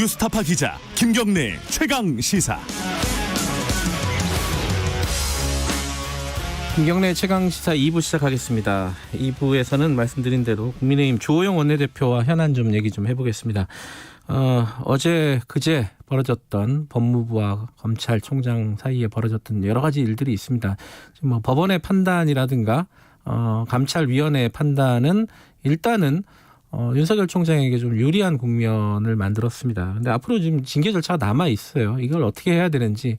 뉴스타파 기자 김경래 최강 시사. 김경래 최강 시사 2부 시작하겠습니다. 2부에서는 말씀드린 대로 국민의힘 주호영 원내대표와 현안 좀 얘기 좀 해보겠습니다. 어제 그제 벌어졌던 법무부와 검찰총장 사이에 벌어졌던 여러 가지 일들이 있습니다. 지금 뭐 법원의 판단이라든가 감찰위원회의 판단은 일단은 윤석열 총장에게 좀 유리한 국면을 만들었습니다. 근데 앞으로 지금 징계 절차가 남아 있어요. 이걸 어떻게 해야 되는지,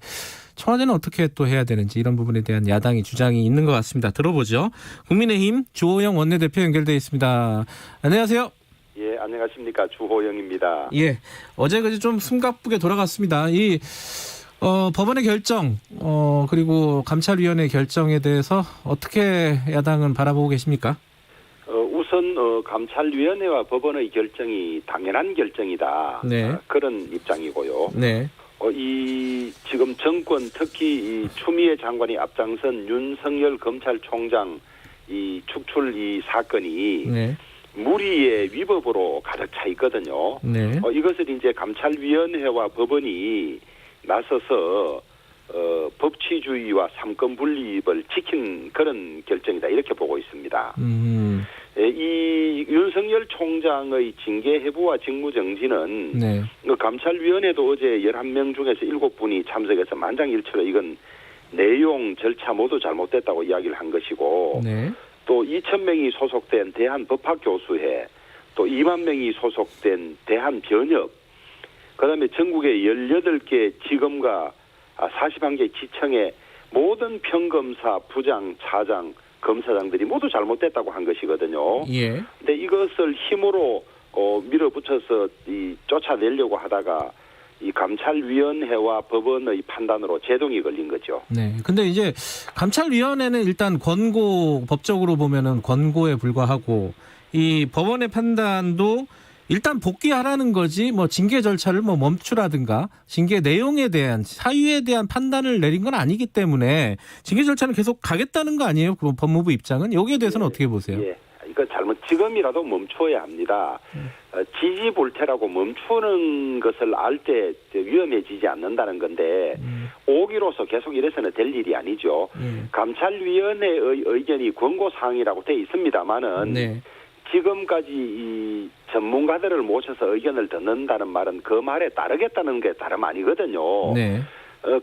청와대는 어떻게 또 해야 되는지 이런 부분에 대한 야당의 주장이 있는 것 같습니다. 들어보죠. 국민의힘 주호영 원내대표 연결되어 있습니다. 안녕하세요. 예, 안녕하십니까. 주호영입니다. 예, 어제 그제 좀 숨가쁘게 돌아갔습니다. 이 법원의 결정 그리고 감찰위원회 결정에 대해서 어떻게 야당은 바라보고 계십니까? 우선 감찰위원회와 법원의 결정이 당연한 결정이다. 네. 그런 입장이고요. 네. 이 지금 정권 특히 이 추미애 장관이 앞장선 윤석열 검찰총장 이 축출 이 사건이 네. 무리의 위법으로 가득 차 있거든요. 네. 이것을 이제 감찰위원회와 법원이 나서서 법치주의와 삼권 분립을 지킨 그런 결정이다 이렇게 보고 있습니다. 이 윤석열 총장의 징계 해부와 직무정지는 네. 감찰위원회도 어제 11명 중에서 7분이 참석해서 만장일치로 이건 내용 절차 모두 잘못됐다고 이야기를 한 것이고 네. 또 2,000명이 소속된 대한법학교수회 또 2만 명이 소속된 대한변협 그다음에 전국의 18개 지검과 41개 지청의 모든 평검사, 부장, 차장, 검사장들이 모두 잘못됐다고 한 것이거든요. 예. 근데 이것을 힘으로 밀어붙여서 쫓아내려고 하다가 이 감찰위원회와 법원의 판단으로 제동이 걸린 거죠. 네. 근데 이제 감찰위원회는 일단 법적으로 보면은 권고에 불과하고 이 법원의 판단도 일단 복귀하라는 거지 뭐 징계 절차를 뭐 멈추라든가 징계 내용에 대한 사유에 대한 판단을 내린 건 아니기 때문에 징계 절차는 계속 가겠다는 거 아니에요? 그 법무부 입장은 여기에 대해서는 어떻게 보세요? 예. 이거 지금이라도 멈춰야 합니다. 지지불태라고 멈추는 것을 알 때 위험해지지 않는다는 건데 오기로서 계속 이래서는 될 일이 아니죠. 감찰위원회의 의견이 권고사항이라고 돼 있습니다만은 네. 지금까지 이 전문가들을 모셔서 의견을 듣는다는 말은 그 말에 따르겠다는 게 다름 아니거든요. 네.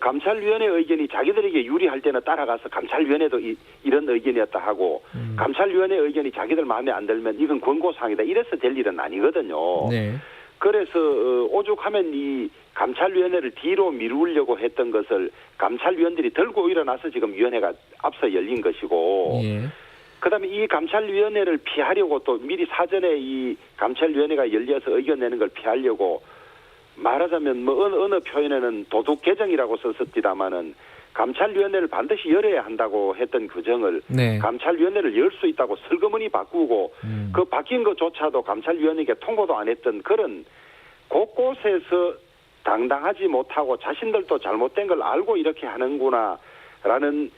감찰위원회 의견이 자기들에게 유리할 때는 따라가서 감찰위원회도 이런 의견이었다 하고 감찰위원회 의견이 자기들 마음에 안 들면 이건 권고사항이다 이래서 될 일은 아니거든요. 네. 그래서 오죽하면 이 감찰위원회를 뒤로 미루려고 했던 것을 감찰위원들이 들고 일어나서 지금 위원회가 앞서 열린 것이고 예. 그다음에 이 감찰위원회를 피하려고 또 미리 사전에 이 감찰위원회가 열려서 의견 내는 걸 피하려고 말하자면 뭐 어느 표현에는 도둑 개정이라고 썼습니다마는 감찰위원회를 반드시 열어야 한다고 했던 규정을 네. 감찰위원회를 열 수 있다고 슬그머니 바꾸고 그 바뀐 것조차도 감찰위원회에게 통보도 안 했던 그런 곳곳에서 당당하지 못하고 자신들도 잘못된 걸 알고 이렇게 하는구나라는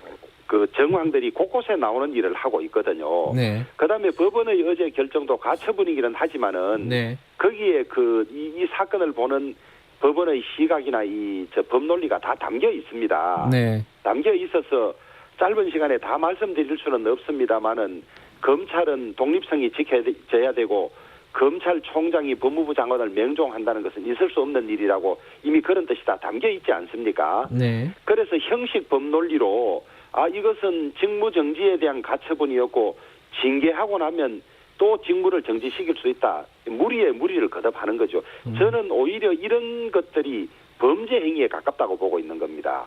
그 정황들이 곳곳에 나오는 일을 하고 있거든요. 네. 그다음에 법원의 어제 결정도 가처분이기는 하지만은 네. 거기에 이 사건을 보는 법원의 시각이나 법논리가 다 담겨 있습니다. 네. 담겨 있어서 짧은 시간에 다 말씀드릴 수는 없습니다만은 검찰은 독립성이 지켜져야 되고 검찰총장이 법무부 장관을 명종한다는 것은 있을 수 없는 일이라고 이미 그런 뜻이 다 담겨 있지 않습니까? 네. 그래서 형식 법논리로 이것은 직무정지에 대한 가처분이었고 징계하고 나면 또 직무를 정지시킬 수 있다. 무리에 무리를 거듭하는 거죠. 저는 오히려 이런 것들이 범죄 행위에 가깝다고 보고 있는 겁니다.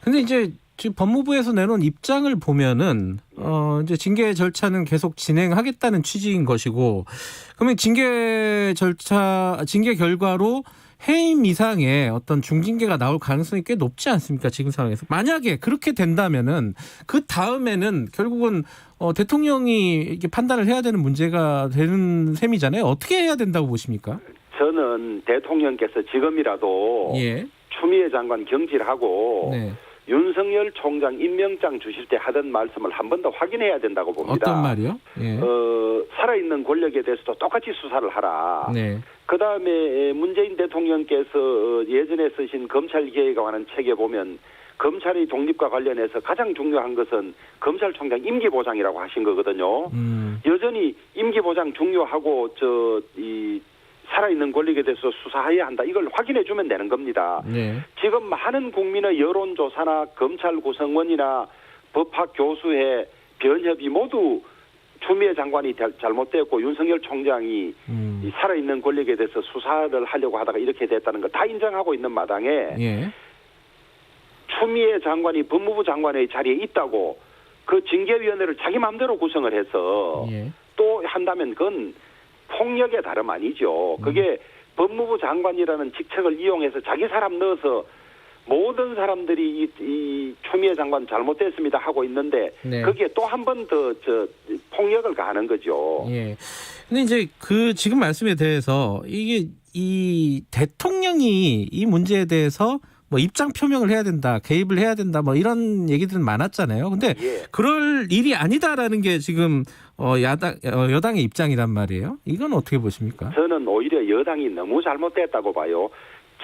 근데 이제 지금 법무부에서 내놓은 입장을 보면은 이제 징계 절차는 계속 진행하겠다는 취지인 것이고 그러면 징계 결과로 해임 이상의 어떤 중징계가 나올 가능성이 꽤 높지 않습니까? 지금 상황에서. 만약에 그렇게 된다면은 그 다음에는 결국은 대통령이 이렇게 판단을 해야 되는 문제가 되는 셈이잖아요. 어떻게 해야 된다고 보십니까? 저는 대통령께서 지금이라도 예. 추미애 장관 경질하고 네. 윤석열 총장 임명장 주실 때 하던 말씀을 한 번 더 확인해야 된다고 봅니다. 어떤 말이요? 예. 살아있는 권력에 대해서도 똑같이 수사를 하라. 네. 그다음에 문재인 대통령께서 예전에 쓰신 검찰개혁에 관한 책에 보면 검찰의 독립과 관련해서 가장 중요한 것은 검찰총장 임기보장이라고 하신 거거든요. 여전히 임기보장 중요하고 이 살아있는 권력에 대해서 수사해야 한다. 이걸 확인해 주면 되는 겁니다. 네. 지금 많은 국민의 여론조사나 검찰 구성원이나 법학 교수회 변협이 모두 추미애 장관이 잘못됐고 윤석열 총장이 이 살아있는 권력에 대해서 수사를 하려고 하다가 이렇게 됐다는 걸 다 인정하고 있는 마당에 예. 추미애 장관이 법무부 장관의 자리에 있다고 그 징계위원회를 자기 마음대로 구성을 해서 예. 또 한다면 그건 폭력의 다름 아니죠. 그게 법무부 장관이라는 직책을 이용해서 자기 사람 넣어서 모든 사람들이 이 추미애 장관 잘못됐습니다 하고 있는데 네. 그게 또 한 번 더 폭력을 가하는 거죠. 예. 근데 이제 그 지금 말씀에 대해서 이게 이 대통령이 이 문제에 대해서 뭐 입장 표명을 해야 된다, 개입을 해야 된다, 뭐 이런 얘기들은 많았잖아요. 근데 예. 그럴 일이 아니다라는 게 지금 여당의 입장이란 말이에요. 이건 어떻게 보십니까? 저는 오히려 여당이 너무 잘못됐다고 봐요.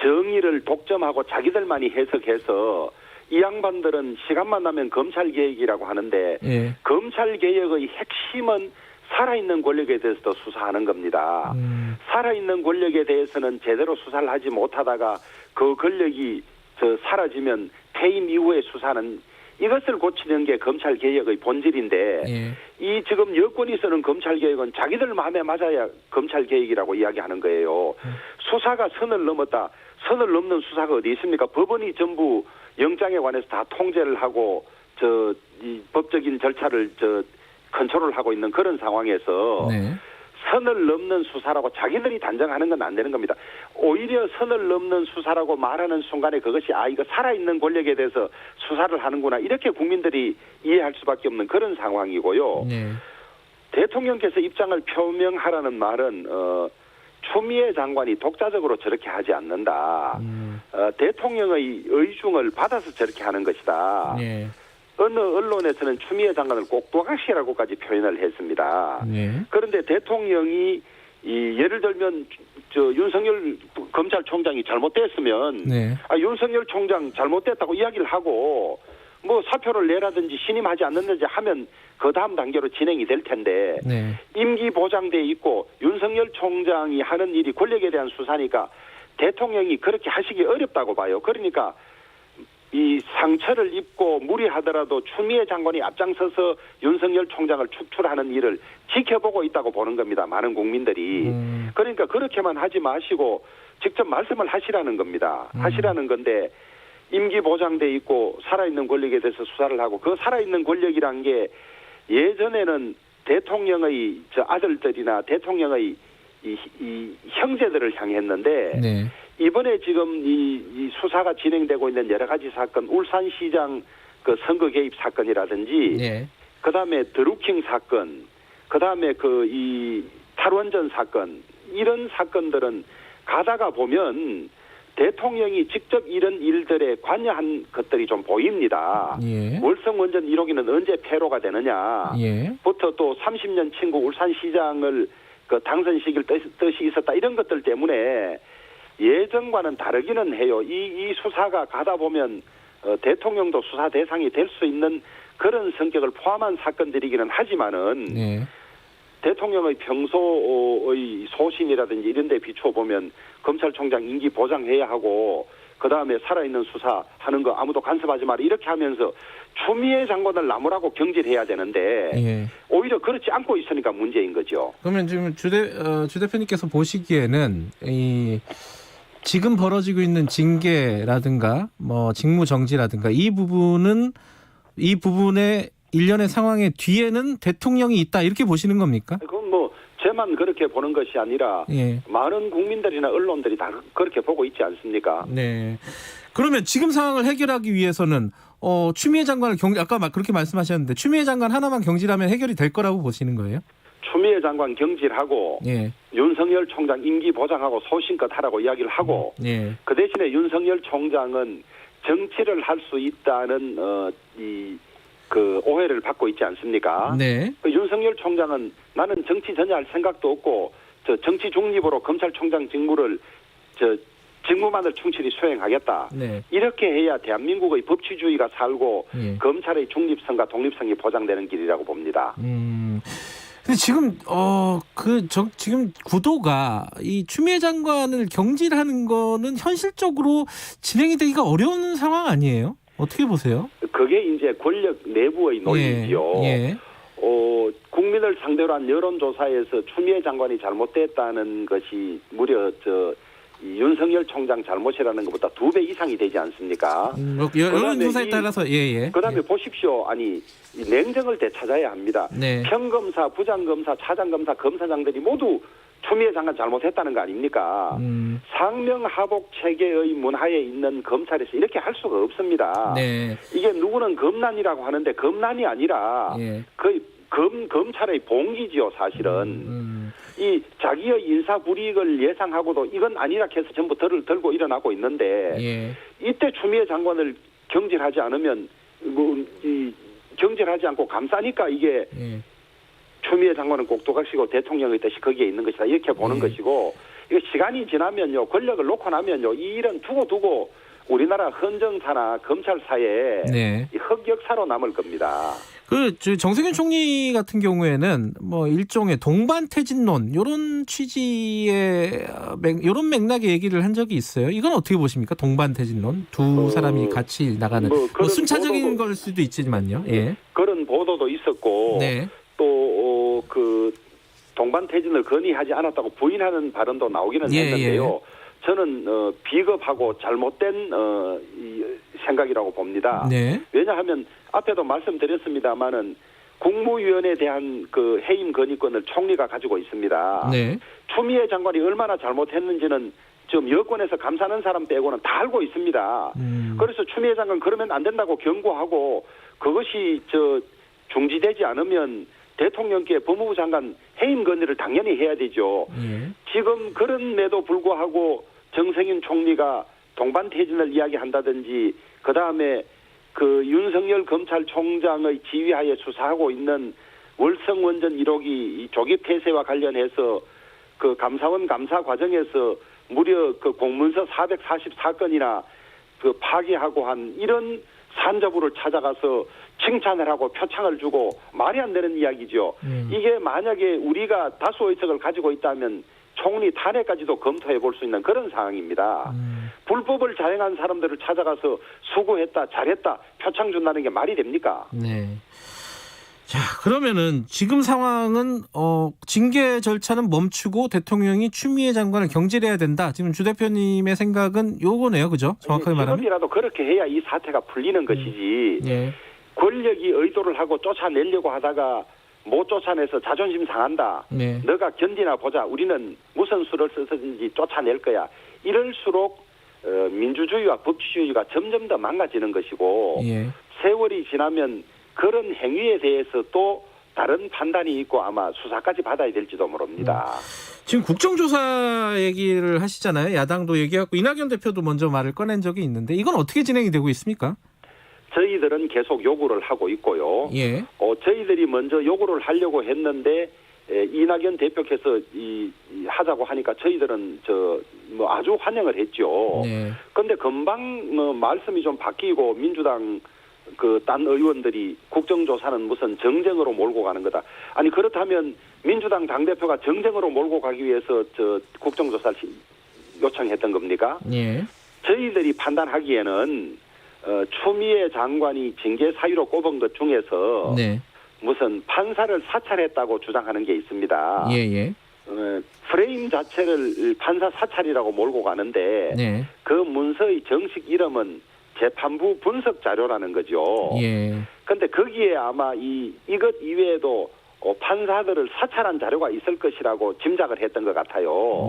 정의를 독점하고 자기들만이 해석해서 이 양반들은 시간만 나면 검찰개혁이라고 하는데 예. 검찰개혁의 핵심은 살아있는 권력에 대해서도 수사하는 겁니다. 살아있는 권력에 대해서는 제대로 수사를 하지 못하다가 그 권력이 사라지면 퇴임 이후에 수사는 이것을 고치는 게 검찰개혁의 본질인데 예. 이 지금 여권이 쓰는 검찰개혁은 자기들 마음에 맞아야 검찰개혁이라고 이야기하는 거예요. 수사가 선을 넘었다. 선을 넘는 수사가 어디 있습니까? 법원이 전부 영장에 관해서 다 통제를 하고 이 법적인 절차를 컨트롤을 하고 있는 그런 상황에서 네. 선을 넘는 수사라고 자기들이 단정하는 건 안 되는 겁니다. 오히려 선을 넘는 수사라고 말하는 순간에 그것이 이거 살아있는 권력에 대해서 수사를 하는구나 이렇게 국민들이 이해할 수밖에 없는 그런 상황이고요. 네. 대통령께서 입장을 표명하라는 말은 추미애 장관이 독자적으로 저렇게 하지 않는다. 대통령의 의중을 받아서 저렇게 하는 것이다. 네. 어느 언론에서는 추미애 장관을 꼭두각시라고까지 표현을 했습니다. 네. 그런데 대통령이 예를 들면 윤석열 검찰총장이 잘못됐으면 네. 윤석열 총장 잘못됐다고 이야기를 하고 뭐 사표를 내라든지 신임하지 않는지 하면 그 다음 단계로 진행이 될 텐데 네. 임기 보장돼 있고 윤석열 총장이 하는 일이 권력에 대한 수사니까 대통령이 그렇게 하시기 어렵다고 봐요. 그러니까 이 상처를 입고 무리하더라도 추미애 장관이 앞장서서 윤석열 총장을 축출하는 일을 지켜보고 있다고 보는 겁니다. 많은 국민들이. 그러니까 그렇게만 하지 마시고 직접 말씀을 하시라는 겁니다. 하시라는 건데 임기 보장돼 있고 살아있는 권력에 대해서 수사를 하고 그 살아있는 권력이란 게 예전에는 대통령의 아들들이나 대통령의 이 형제들을 향했는데 네. 이번에 지금 이 수사가 진행되고 있는 여러 가지 사건, 울산시장 그 선거 개입 사건이라든지, 네. 그 다음에 드루킹 사건, 그 다음에 이 탈원전 사건 이런 사건들은 가다가 보면 대통령이 직접 이런 일들에 관여한 것들이 좀 보입니다. 예. 월성원전 1호기는 언제 폐로가 되느냐. 예. 부터 또 30년 친구 울산시장을 그 당선시킬 뜻이 있었다. 이런 것들 때문에 예전과는 다르기는 해요. 이 수사가 가다 보면 대통령도 수사 대상이 될 수 있는 그런 성격을 포함한 사건들이기는 하지만은 네. 대통령의 평소의 소신이라든지 이런 데 비춰보면 검찰총장 임기 보장해야 하고 그다음에 살아있는 수사하는 거 아무도 간섭하지 마라 이렇게 하면서 추미애 장관을 나무라고 경질해야 되는데 예. 오히려 그렇지 않고 있으니까 문제인 거죠. 그러면 지금 주 대표님께서 보시기에는 지금 벌어지고 있는 징계라든가 뭐 직무 정지라든가 이 부분의 일련의 상황의 뒤에는 대통령이 있다 이렇게 보시는 겁니까? 그건 뭐 제만 그렇게 보는 것이 아니라 예. 많은 국민들이나 언론들이 다 그렇게 보고 있지 않습니까? 네. 그러면 지금 상황을 해결하기 위해서는 추미애 장관을 아까 그렇게 말씀하셨는데 추미애 장관 하나만 경질하면 해결이 될 거라고 보시는 거예요? 추미애 장관 경질하고 예. 윤석열 총장 임기 보장하고 소신껏 하라고 이야기를 하고 예. 그 대신에 윤석열 총장은 정치를 할 수 있다는 그 오해를 받고 있지 않습니까? 네. 그 윤석열 총장은 나는 정치 전혀 할 생각도 없고 저 정치 중립으로 검찰총장 직무를 직무만을 충실히 수행하겠다. 네. 이렇게 해야 대한민국의 법치주의가 살고 예. 검찰의 중립성과 독립성이 보장되는 길이라고 봅니다. 근데 지금 지금 구도가 이 추미애 장관을 경질하는 거는 현실적으로 진행이 되기가 어려운 상황 아니에요? 어떻게 보세요? 그게 이제 권력 내부의 논리지요. 예. 국민을 상대로 한 여론조사에서 추미애 장관이 잘못됐다는 것이 무려 이 윤석열 총장 잘못이라는 것보다 2배 이상이 되지 않습니까? 여론조사에 따라서 그다음에 보십시오. 아니 이 냉정을 되찾아야 합니다. 네. 평검사, 부장검사, 차장검사, 검사장들이 모두 추미애 장관 잘못했다는 거 아닙니까? 상명하복 체계의 문화에 있는 검찰에서 이렇게 할 수가 없습니다. 네. 이게 누구는 검난이라고 하는데 검난이 아니라 거의 검찰의 봉기지요, 사실은. 이 자기의 인사 불이익을 예상하고도 이건 아니라 해서 전부 들고 일어나고 있는데 이때 추미애 장관을 경질하지 않으면 경질하지 않고 감싸니까 이게 추미애 장관은 꼭두각시고 대통령의 뜻이 거기에 있는 것이다 이렇게 보는 것이고 이거 시간이 지나면요 권력을 놓고 나면요 이 일은 두고 우리나라 헌정사나 검찰사에 이 흑역사로 남을 겁니다. 정세균 총리 같은 경우에는 뭐 일종의 동반태진론 이런 취지의 이런 맥락의 얘기를 한 적이 있어요. 이건 어떻게 보십니까? 동반태진론 두 사람이 같이 나가는 뭐 순차적인 걸 수도 있지만요. 예. 그런 보도도 있었고 또 그 동반태진을 건의하지 않았다고 부인하는 발언도 나오기는 했는데요. 저는 비겁하고 잘못된 생각이라고 봅니다. 왜냐하면 앞에도 말씀드렸습니다마는 국무위원에 대한 그 해임 건의권을 총리가 가지고 있습니다. 추미애 장관이 얼마나 잘못했는지는 지금 여권에서 감사하는 사람 빼고는 다 알고 있습니다. 그래서 추미애 장관 그러면 안 된다고 경고하고 그것이 중지되지 않으면 대통령께 법무부 장관 해임 건의를 당연히 해야 되죠. 지금 그런데도 불구하고 정세균 총리가 동반태진을 이야기한다든지 그다음에 그 윤석열 검찰총장의 지휘하에 수사하고 있는 월성원전 1호기 이 조기폐쇄와 관련해서 그 감사원 감사 과정에서 무려 그 공문서 444건이나 그 파기하고 한 이런 산자부를 찾아가서 칭찬을 하고 표창을 주고 말이 안 되는 이야기죠. 이게 만약에 우리가 다수 의석을 가지고 있다면 총리 탄핵까지도 검토해 볼 수 있는 그런 상황입니다. 불법을 자행한 사람들을 찾아가서 수고했다, 잘했다, 표창 준다는 게 말이 됩니까? 자, 그러면은 지금 상황은 징계 절차는 멈추고 대통령이 추미애 장관을 경질해야 된다. 지금 주 대표님의 생각은 요거네요, 그죠? 정확하게 말하면. 지금이라도 그렇게 해야 이 사태가 풀리는 것이지. 권력이 의도를 하고 쫓아내려고 하다가 못 쫓아내서 자존심 상한다. 너가 견디나 보자. 우리는 무슨 수를 써서든지 쫓아낼 거야. 이럴수록 민주주의와 법치주의가 점점 더 망가지는 것이고 세월이 지나면 그런 행위에 대해서 또 다른 판단이 있고 아마 수사까지 받아야 될지도 모릅니다. 지금 국정조사 얘기를 하시잖아요. 야당도 얘기하고 이낙연 대표도 먼저 말을 꺼낸 적이 있는데 이건 어떻게 진행이 되고 있습니까? 저희들은 계속 요구를 하고 있고요. 저희들이 먼저 요구를 하려고 했는데 이낙연 대표께서 하자고 하니까 저희들은 아주 환영을 했죠. 그런데 금방 말씀이 좀 바뀌고 민주당 딴 의원들이 국정조사는 무슨 정쟁으로 몰고 가는 거다. 아니 그렇다면 민주당 당대표가 정쟁으로 몰고 가기 위해서 국정조사를 요청했던 겁니까? 저희들이 판단하기에는 추미애 장관이 징계 사유로 꼽은 것 중에서 무슨 판사를 사찰했다고 주장하는 게 있습니다. 프레임 자체를 판사 사찰이라고 몰고 가는데 그 문서의 정식 이름은 재판부 분석 자료라는 거죠. 그런데 거기에 아마 이것 이외에도 판사들을 사찰한 자료가 있을 것이라고 짐작을 했던 것 같아요.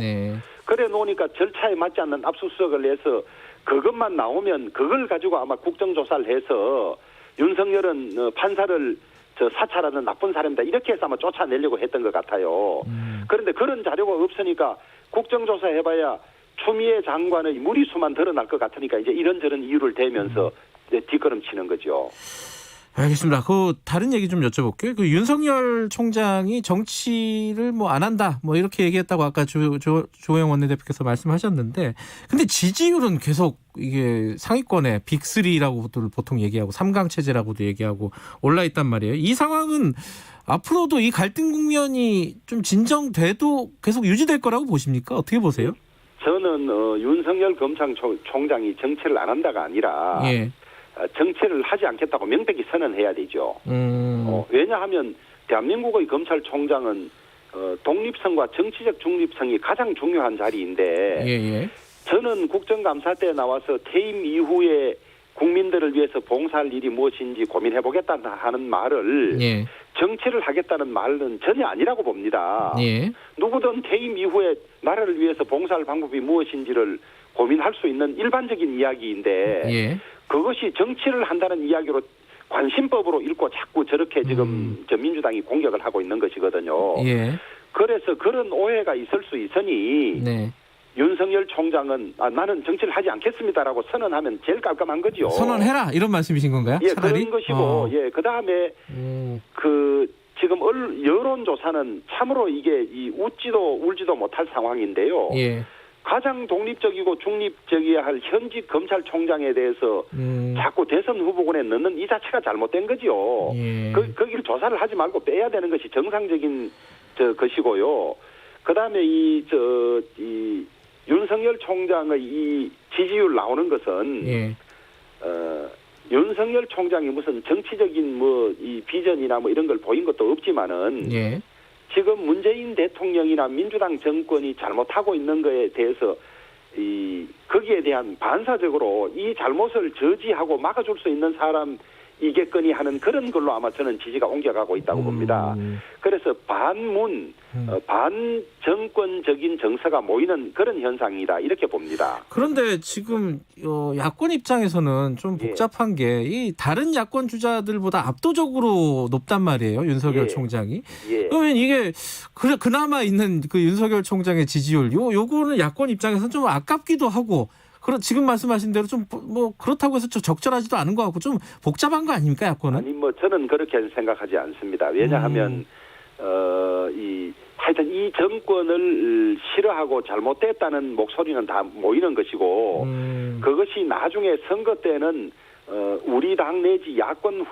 그래 놓으니까 절차에 맞지 않는 압수수색을 해서 그것만 나오면 그걸 가지고 아마 국정조사를 해서 윤석열은 판사를 사찰하는 나쁜 사람이다 이렇게 해서 아마 쫓아내려고 했던 것 같아요. 그런데 그런 자료가 없으니까 국정조사 해봐야 추미애 장관의 무리수만 드러날 것 같으니까 이제 이런저런 이유를 대면서 이제 뒷걸음치는 거죠. 알겠습니다. 그 다른 얘기 좀 여쭤볼게요. 그 윤석열 총장이 정치를 뭐 안 한다, 뭐 이렇게 얘기했다고 아까 조호영 원내대표께서 말씀하셨는데, 근데 지지율은 계속 이게 상위권에 빅3라고도 보통 얘기하고 3강 체제라고도 얘기하고 올라 있단 말이에요. 이 상황은 앞으로도 이 갈등 국면이 좀 진정돼도 계속 유지될 거라고 보십니까? 어떻게 보세요? 저는 윤석열 검찰총장이 정치를 안 한다가 아니라 예. 정치를 하지 않겠다고 명백히 선언해야 되죠. 왜냐하면 대한민국의 검찰총장은 독립성과 정치적 중립성이 가장 중요한 자리인데 예. 저는 국정감사 때 나와서 퇴임 이후에 국민들을 위해서 봉사할 일이 무엇인지 고민해보겠다 하는 말을 예. 정치를 하겠다는 말은 전혀 아니라고 봅니다. 예. 누구든 퇴임 이후에 나라를 위해서 봉사할 방법이 무엇인지를 고민할 수 있는 일반적인 이야기인데 예. 그것이 정치를 한다는 이야기로 관심법으로 읽고 자꾸 저렇게 지금 저 민주당이 공격을 하고 있는 것이거든요. 예. 그래서 그런 오해가 있을 수 있으니 네. 윤석열 총장은 나는 정치를 하지 않겠습니다라고 선언하면 제일 깔끔한 거죠. 선언해라 이런 말씀이신 건가요? 예, 차라리? 그런 것이고 예, 그다음에 그 지금 여론조사는 참으로 이게 웃지도 울지도 못할 상황인데요. 예. 가장 독립적이고 중립적이어야 할 현직 검찰총장에 대해서 자꾸 대선 후보군에 넣는 이 자체가 잘못된 거지요. 예. 거기를 조사를 하지 말고 빼야 되는 것이 정상적인 것이고요. 그다음에 이 윤석열 총장의 이 지지율 나오는 것은 예. 윤석열 총장이 무슨 정치적인 이 비전이나 이런 걸 보인 것도 없지만은 예. 지금 문재인 대통령이나 민주당 정권이 잘못하고 있는 거에 대해서 거기에 대한 반사적으로 이 잘못을 저지하고 막아줄 수 있는 사람이겠거니 하는 그런 걸로 아마 저는 지지가 옮겨가고 있다고 봅니다. 그래서 반정권적인 정서가 모이는 그런 현상이다 이렇게 봅니다. 그런데 지금 야권 입장에서는 좀 예. 복잡한 게 이 다른 야권 주자들보다 압도적으로 높단 말이에요. 윤석열 예. 총장이. 예. 그러면 이게 그나마 있는 그 윤석열 총장의 지지율 요거는 야권 입장에서는 좀 아깝기도 하고 지금 말씀하신 대로 좀 뭐 그렇다고 해서 좀 적절하지도 않은 것 같고 좀 복잡한 거 아닙니까 야권은? 아니 저는 그렇게 생각하지 않습니다. 왜냐하면 하여튼 이 정권을 싫어하고 잘못됐다는 목소리는 다 모이는 것이고 그것이 나중에 선거 때는 우리 당 내지 야권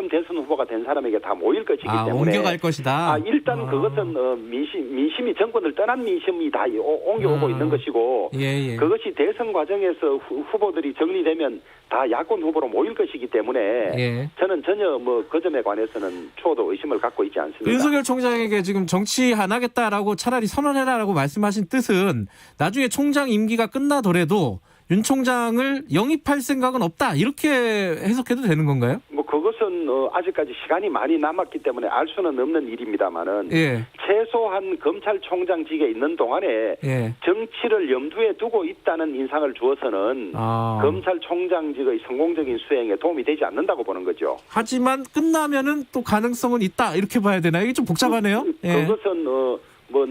대선 후보가 된 사람에게 다 모일 것이기 때문에 옮겨갈 것이다. 일단 그것은 민심이 정권을 떠난 민심이 다 옮겨오고 있는 것이고 예. 그것이 대선 과정에서 후보들이 정리되면 다 야권 후보로 모일 것이기 때문에 예. 저는 전혀 그 점에 관해서는 초도 의심을 갖고 있지 않습니다. 윤석열 총장에게 지금 정치 안 하겠다라고 차라리 선언해라라고 말씀하신 뜻은 나중에 총장 임기가 끝나더라도 윤 총장을 영입할 생각은 없다 이렇게 해석해도 되는 건가요? 그것은 아직까지 시간이 많이 남았기 때문에 알 수는 없는 일입니다만은 예. 최소한 검찰총장직에 있는 동안에 예. 정치를 염두에 두고 있다는 인상을 주어서는 검찰총장직의 성공적인 수행에 도움이 되지 않는다고 보는 거죠. 하지만 끝나면은 또 가능성은 있다 이렇게 봐야 되나요? 이게 좀 복잡하네요. 예. 그것은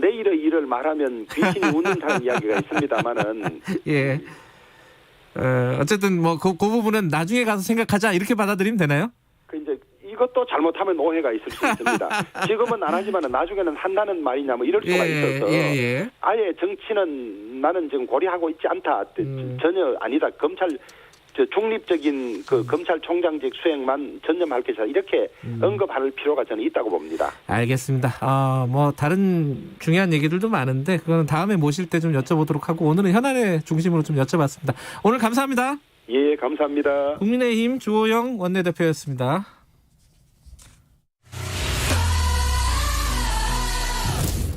내일의 일을 말하면 귀신이 웃는다는 이야기가 있습니다만은 예. 어쨌든 그 부분은 나중에 가서 생각하자 이렇게 받아들이면 되나요? 이제 이것도 잘못하면 오해가 있을 수 있습니다. 지금은 안 하지만은 나중에는 한다는 말이냐 이럴 수가 있어서 아예 정치는 나는 지금 고려하고 있지 않다. 전혀 아니다. 중립적인 검찰총장직 수행만 전념할 것이다. 이렇게 언급할 필요가 저는 있다고 봅니다. 알겠습니다. 다른 중요한 얘기들도 많은데 그거는 다음에 모실 때 좀 여쭤보도록 하고 오늘은 현안의 중심으로 좀 여쭤봤습니다. 오늘 감사합니다. 예, 감사합니다. 국민의힘 주호영 원내대표였습니다.